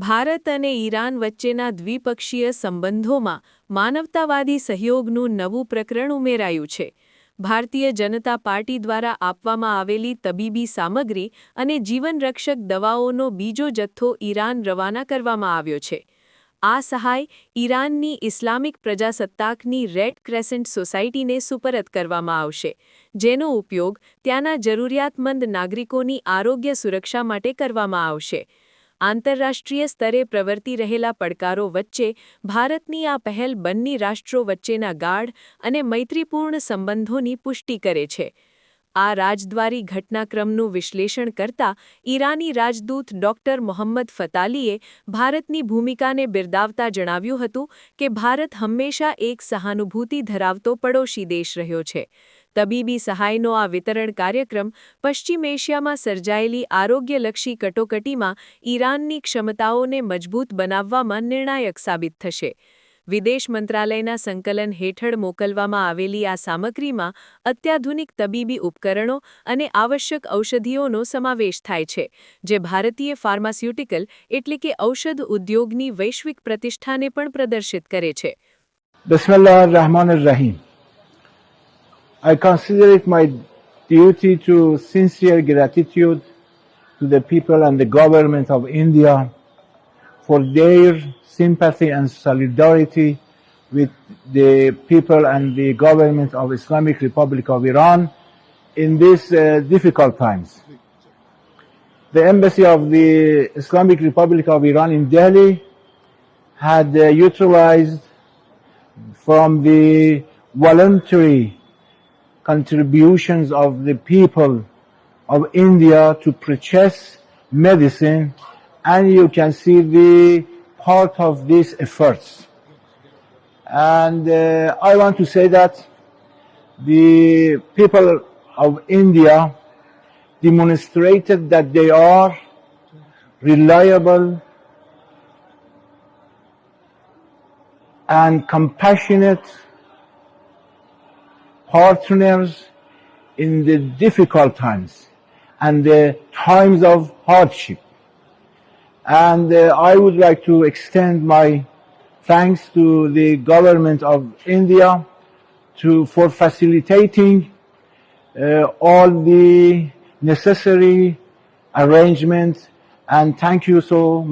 ભારત અને ઈરાન વચ્ચેના દ્વિપક્ષીય સંબંધોમાં માનવતાવાદી સહયોગનું નવું પ્રકરણ ઉમેરાયું છે. ભારતીય જનતા પાર્ટી દ્વારા આપવામાં આવેલી તબીબી સામગ્રી અને જીવનરક્ષક દવાઓનો બીજો જથ્થો ઈરાન રવાના કરવામાં આવ્યો છે. આ સહાય ઈરાનની ઇસ્લામિક પ્રજાસત્તાકની રેડ ક્રેસન્ટ સોસાયટીને સુપરત કરવામાં આવશે, જેનો ઉપયોગ ત્યાંના જરૂરિયાતમંદ નાગરિકોની આરોગ્ય સુરક્ષા માટે કરવામાં આવશે. આંતરરાષ્ટ્રીય સ્તરે પ્રવર્તી રહેલા પડકારો વચ્ચે ભારતની આ પહેલ બંને રાષ્ટ્રો વચ્ચેના ગાઢ અને મૈત્રીપૂર્ણ સંબંધોની પુષ્ટિ કરે છે. આ રાજદ્વારી ઘટનાક્રમનું વિશ્લેષણ કરતા ઈરાની રાજદૂત ડોક્ટર મોહમ્મદ ફતાલીએ ભારતની ભૂમિકાને બિરદાવતા જણાવ્યું હતું કે ભારત હંમેશા એક સહાનુભૂતિ ધરાવતો પડોશી દેશ રહ્યો છે. તબીબી સહાયનો આ વિતરણ કાર્યક્રમ પશ્ચિમ એશિયામાં સર્જાયેલી આરોગ્યલક્ષી કટોકટીમાં ઈરાનની ક્ષમતાઓને મજબૂત બનાવવામાં નિર્ણાયક સાબિત થશે. વિદેશ મંત્રાલયના સંકલન હેઠળ મોકલવામાં આવેલી આ સામગ્રીમાં અત્યાધુનિક તબીબી ઉપકરણો અને આવશ્યક ઔષધિઓનો સમાવેશ થાય છે, જે ભારતીય ફાર્માસ્યુટિકલ એટલે કે ઔષધ ઉદ્યોગની વૈશ્વિક પ્રતિષ્ઠાને પણ પ્રદર્શિત કરે છે. Bismillahirrahmanirrahim. I consider it my duty to sincere gratitude to the people and the government of India for their sympathy and solidarity with the people and the government of Islamic Republic of Iran in these difficult times. The embassy of the Islamic Republic of Iran in Delhi had utilized from the voluntary contributions of the people of India to purchase medicine, and you can see the part of these efforts. And I want to say that the people of India demonstrated that they are reliable and compassionate partners in the difficult times and the times of hardship. And I would like to extend my thanks to the government of India for facilitating all the necessary arrangements, and thank you so much.